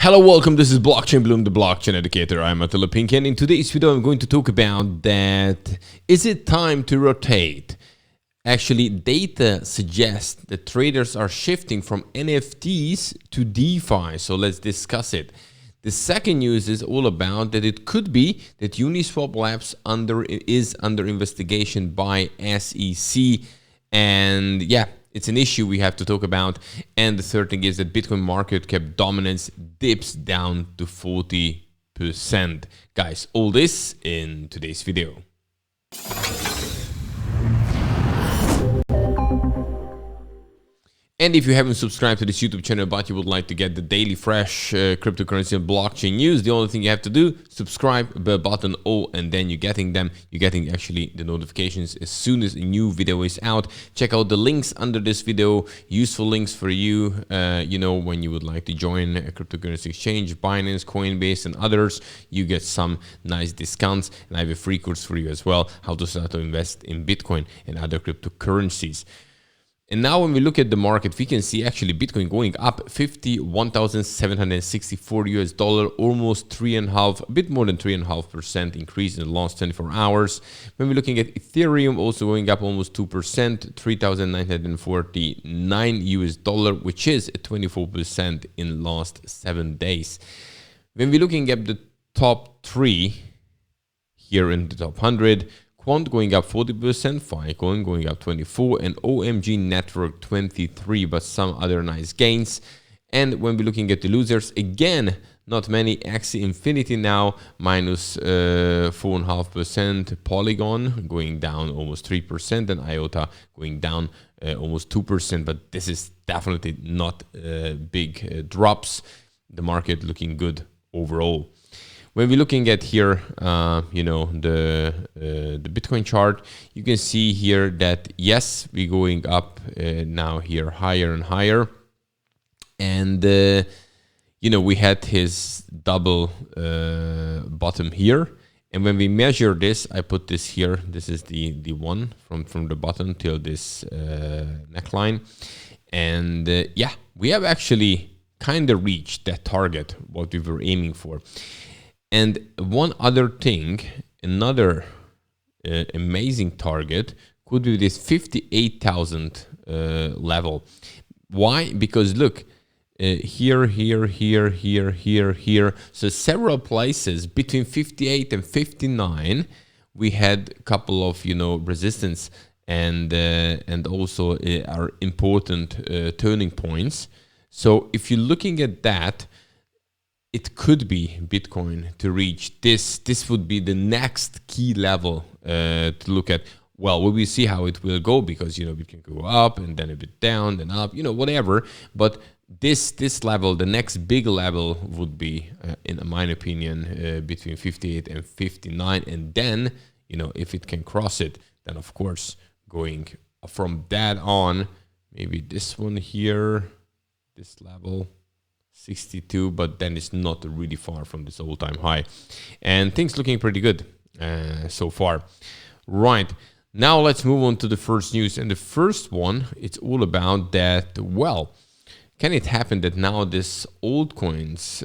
Hello, welcome. This is Blockchain Bloom, the blockchain educator. I'm Attila Pink, and in today's video, I'm going to talk about that. Is it time to rotate? Actually, data suggests that traders are shifting from NFTs to DeFi. So let's discuss it. The second news is all about that it could be that Uniswap Labs is under investigation by SEC, and yeah, it's an issue we have to talk about. And the third thing is that Bitcoin market cap dominance dips down to 40%. Guys, all this in today's video. And if you haven't subscribed to this YouTube channel but you would like to get the daily fresh cryptocurrency and blockchain news, the only thing you have to do, subscribe, bell button all, and then you're getting actually the notifications as soon as a new video is out. Check out the links under this video, useful links for you, when you would like to join a cryptocurrency exchange, Binance, Coinbase, and others. You get some nice discounts, and I have a free course for you as well, how to start to invest in Bitcoin and other cryptocurrencies. And now when we look at the market, we can see actually Bitcoin going up $51,764, almost a bit more than 3.5% increase in the last 24 hours. When we're looking at Ethereum, also going up almost 2%, $3,949, which is a 24% in the last 7 days. When we're looking at the top three here in the top 100, Quant going up 40%, Filecoin going up 24%, and OMG Network 23%, but some other nice gains. And when we're looking at the losers, again, not many. Axie Infinity now minus 4.5%, Polygon going down almost 3%, and IOTA going down almost 2%. But this is definitely not big drops. The market looking good overall. When we're looking at here, the Bitcoin chart, you can see here that yes, we're going up now here higher and higher, and we had his double bottom here, and when we measure this, I put this here. This is the one from the bottom till this neckline, and yeah, we have actually kind of reached that target what we were aiming for. And one other thing, another amazing target could be this 58,000 level. Why? Because look, here. So several places between 58 and 59, we had a couple of resistance and also are important turning points. So if you're looking at that, it could be Bitcoin to reach this. This would be the next key level to look at. Well, we will see how it will go, because it can go up and then a bit down, then up, whatever. But this level, the next big level, would be, in my opinion, between 58 and 59. And then, if it can cross it, then of course going from that on, maybe this one here, this level. 62, but then it's not really far from this all-time high, and things looking pretty good so far. Right, now let's move on to the first news, and the first one, it's all about that. Well, can it happen that now this altcoins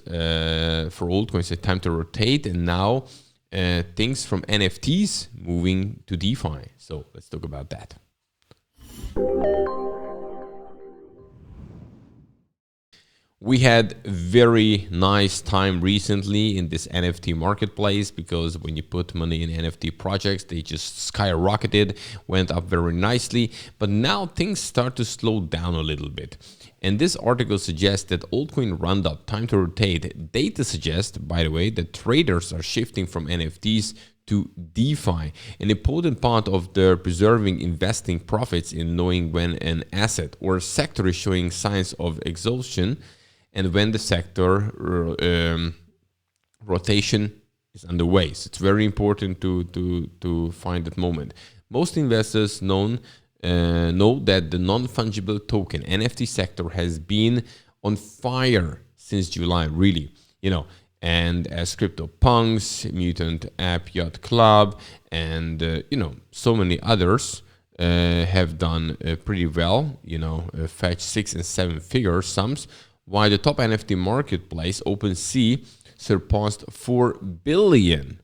it's time to rotate, and now things from NFTs moving to DeFi? So let's talk about that. We had a very nice time recently in this NFT marketplace, because when you put money in NFT projects, they just skyrocketed, went up very nicely. But now things start to slow down a little bit. And this article suggests that altcoin roundup, time to rotate. Data suggests, by the way, that traders are shifting from NFTs to DeFi. An important part of their preserving investing profits in knowing when an asset or sector is showing signs of exhaustion, and when the sector rotation is underway. So it's very important to find that moment. Most investors know that the non-fungible token NFT sector has been on fire since July, really. And as CryptoPunks, Mutant App Yacht Club, and so many others have done pretty well. Fetch 6 and 7 figure sums. while the top NFT marketplace, OpenSea, surpassed 4 billion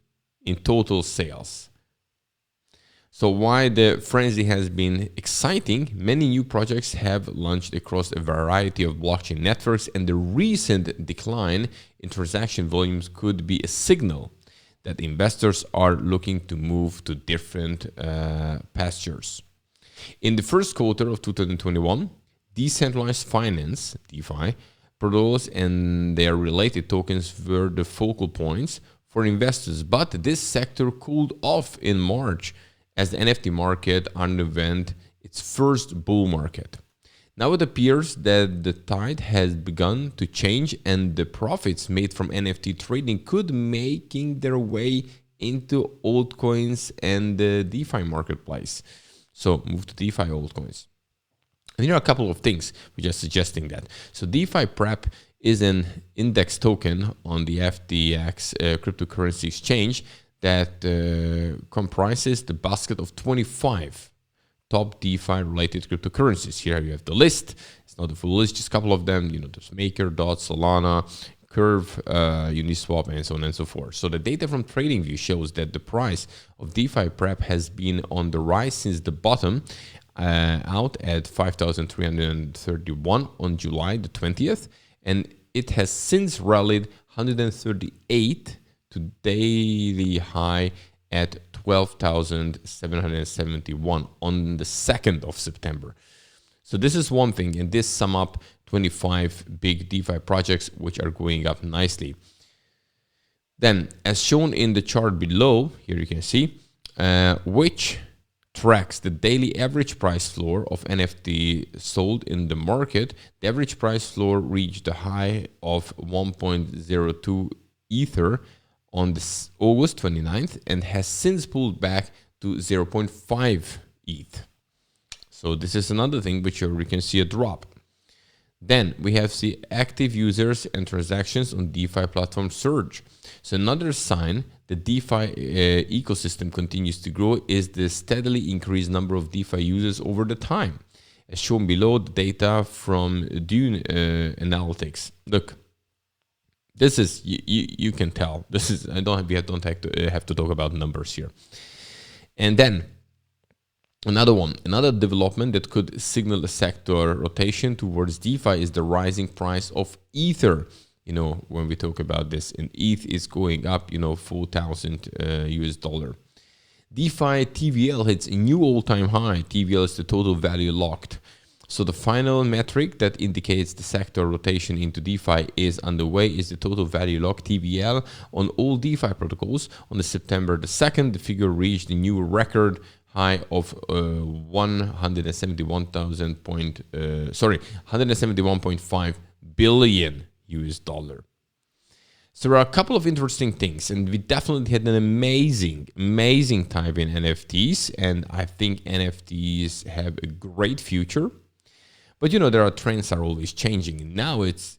in total sales. So while the frenzy has been exciting, many new projects have launched across a variety of blockchain networks, and the recent decline in transaction volumes could be a signal that investors are looking to move to different pastures. In the first quarter of 2021, decentralized finance, DeFi, protocols and their related tokens were the focal points for investors, but this sector cooled off in March as the NFT market underwent its first bull market. Now it appears that the tide has begun to change, and the profits made from NFT trading could making their way into altcoins and the DeFi marketplace. So move to DeFi altcoins. And here are a couple of things which are suggesting that. So DeFi Prep is an index token on the FTX cryptocurrency exchange that comprises the basket of 25 top DeFi-related cryptocurrencies. Here you have the list. It's not the full list, just a couple of them. There's Maker, Dot, Solana, Curve, Uniswap, and so on and so forth. So the data from TradingView shows that the price of DeFi Prep has been on the rise since the bottom out at 5,331 on July the 20th, and it has since rallied 138 to daily high at 12,771 on the 2nd of September. So this is one thing, and this sum up 25 big DeFi projects which are going up nicely. Then, as shown in the chart below, here you can see, which tracks the daily average price floor of NFT sold in the market, the average price floor reached a high of 1.02 Ether on this August 29th and has since pulled back to 0.5 ETH. So this is another thing which we can see a drop. Then we have the active users and transactions on DeFi platform surge. So another sign the DeFi ecosystem continues to grow is the steadily increased number of DeFi users over the time. As shown below, the data from Dune Analytics. Look, this is you can tell. This is we don't have to talk about numbers here. And then another development that could signal a sector rotation towards DeFi is the rising price of Ether. When we talk about this, and ETH is going up, 4,000 US dollar. DeFi TVL hits a new all-time high. TVL is the total value locked. So the final metric that indicates the sector rotation into DeFi is underway is the total value locked TVL on all DeFi protocols. On the September the 2nd, the figure reached a new record high of 171.5 billion US dollar. So there are a couple of interesting things, and we definitely had an amazing time in NFTs, and I think NFTs have a great future. But there are trends are always changing. Now it's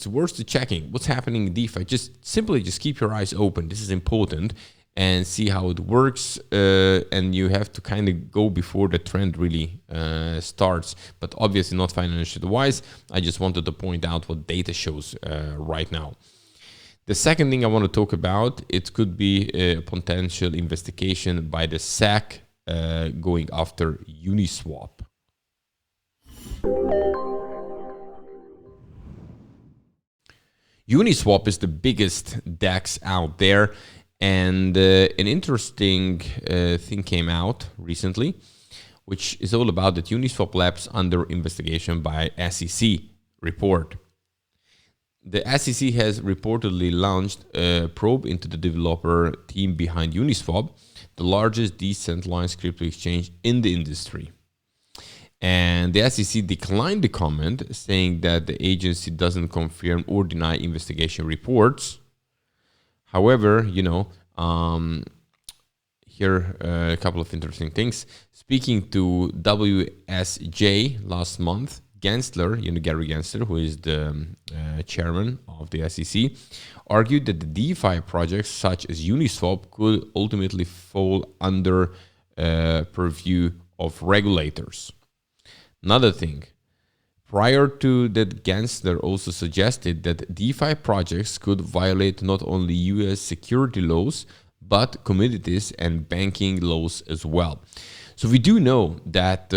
worth checking what's happening in DeFi. Just keep your eyes open. This is important, and see how it works. And you have to kind of go before the trend really starts. But obviously not financially wise. I just wanted to point out what data shows right now. The second thing I want to talk about, it could be a potential investigation by the SEC going after Uniswap. Uniswap is the biggest DEX out there, and an interesting thing came out recently, which is all about that Uniswap Labs under investigation by SEC report. The SEC has reportedly launched a probe into the developer team behind Uniswap, the largest decentralized crypto exchange in the industry. And the SEC declined the comment, saying that the agency doesn't confirm or deny investigation reports. However, here a couple of interesting things. Speaking to WSJ last month, Gensler, Gary Gensler, who is the chairman of the SEC, argued that the DeFi projects such as Uniswap could ultimately fall under purview of regulators. Another thing, Prior to that, Gensler also suggested that DeFi projects could violate not only US security laws, but commodities and banking laws as well. So we do know that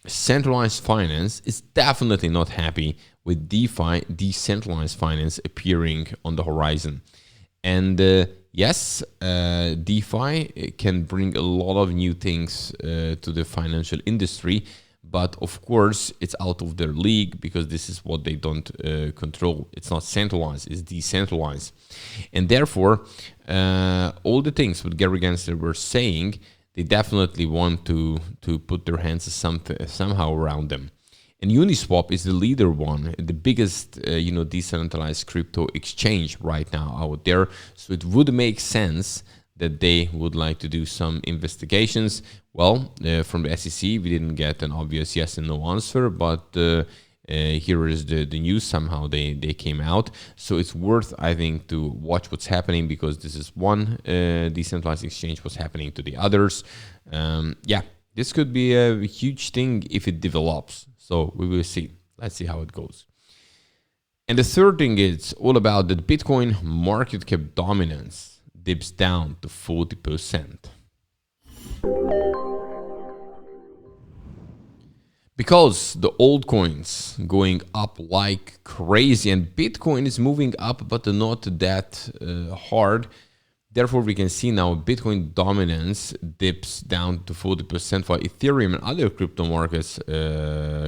centralized finance is definitely not happy with DeFi, decentralized finance, appearing on the horizon. And yes, DeFi can bring a lot of new things to the financial industry, but of course it's out of their league because this is what they don't control. It's not centralized, it's decentralized. And therefore, all the things what Gary Gensler were saying, they definitely want to put their hands somehow around them. And Uniswap is the leader one, the biggest decentralized crypto exchange right now out there. So it would make sense that they would like to do some investigations. Well, from the SEC, we didn't get an obvious yes and no answer, but here is the news. Somehow they came out. So it's worth, I think, to watch what's happening, because this is one decentralized exchange, what's happening to the others. Yeah, this could be a huge thing if it develops. So we will see. Let's see how it goes. And the third thing is all about the Bitcoin market cap dominance dips down to 40%. Because the old coins going up like crazy, and Bitcoin is moving up, but not that hard. Therefore, we can see now Bitcoin dominance dips down to 40% for Ethereum and other crypto markets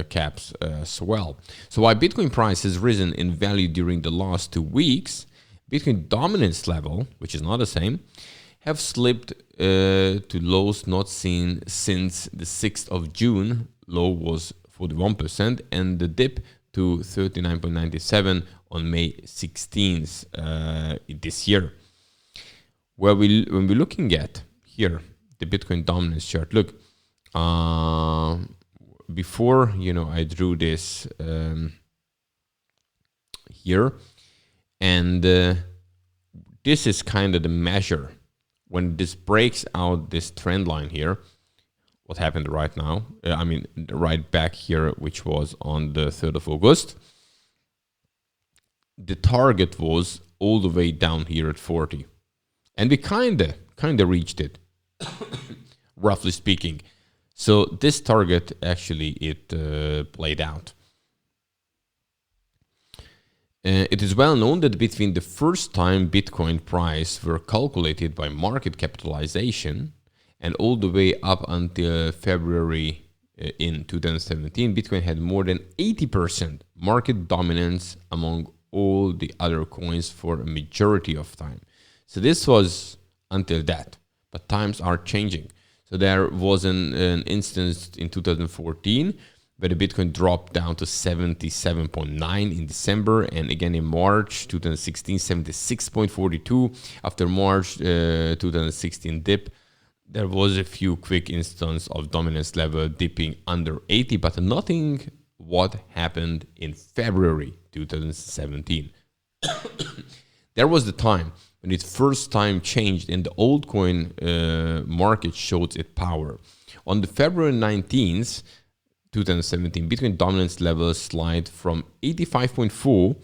caps as well. So while Bitcoin price has risen in value during the last 2 weeks, Bitcoin dominance level, which is not the same, have slipped to lows not seen since the 6th of June. Low was 41%, and the dip to 39.97 on May 16th this year. When we're looking at here the Bitcoin dominance chart, look, before I drew this here, and this is kind of the measure when this breaks out this trend line here. What happened right now? Right back here, which was on the 3rd of August. The target was all the way down here at 40. And we kind of reached it, roughly speaking. So this target, actually, it played out. It is well known that between the first time Bitcoin price were calculated by market capitalization and all the way up until February in 2017, Bitcoin had more than 80% market dominance among all the other coins for a majority of time. So this was until that, but times are changing. So there was an instance in 2014 where the Bitcoin dropped down to 77.9 in December, and again in March 2016, 76.42. After March 2016 dip, there was a few quick instances of dominance level dipping under 80, but nothing what happened in February 2017. There was the time when it first time changed and the old coin market showed its power. On the February 19th, 2017, Bitcoin dominance level slide from 85.4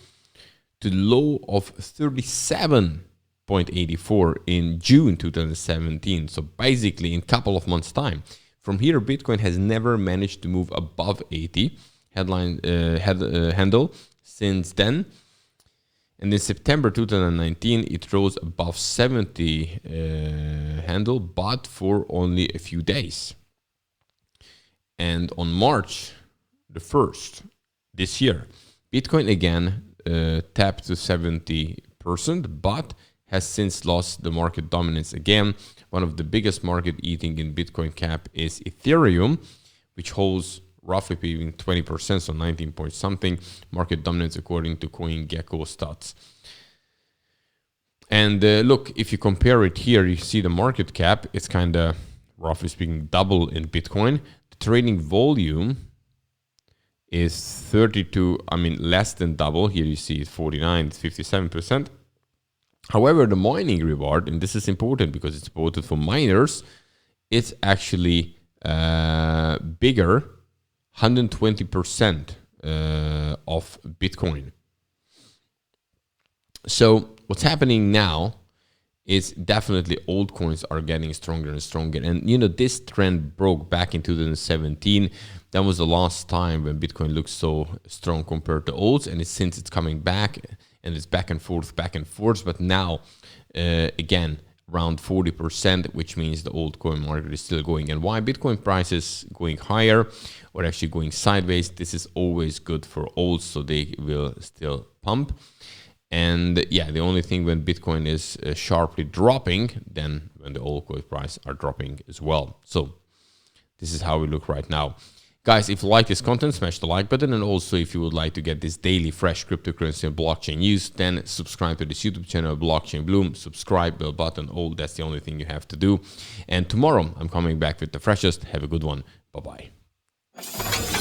to low of 37.84 in June 2017. So basically in a couple of months time. From here, Bitcoin has never managed to move above 80 handle since then. And in September 2019, it rose above 70 handle, but for only a few days. And on March the 1st this year, Bitcoin again tapped to 70%, but has since lost the market dominance again. One of the biggest market eating in Bitcoin cap is Ethereum, which holds roughly between 20%, so 19 point something market dominance according to CoinGecko stats. And look, if you compare it here, you see the market cap, it's kind of, roughly speaking, double in Bitcoin. The trading volume is 32, less than double. Here you see 49, 57%. However, the mining reward, and this is important because it's important for miners, it's actually bigger, 120% of Bitcoin. So what's happening now is definitely altcoins are getting stronger and stronger. And you know, this trend broke back in 2017. That was the last time when Bitcoin looked so strong compared to alts, and since it's coming back, and it's back and forth, but now again around 40%, which means the altcoin market is still going. And why Bitcoin price is going higher or actually going sideways, this is always good for alts, so they will still pump. And yeah, the only thing when Bitcoin is sharply dropping, then when the altcoin price are dropping as well. So this is how we look right now. Guys, if you like this content, smash the like button. And also, if you would like to get this daily fresh cryptocurrency and blockchain news, then subscribe to this YouTube channel, Blockchain Bloom. Subscribe, bell button, all. That's the only thing you have to do. And tomorrow, I'm coming back with the freshest. Have a good one. Bye-bye.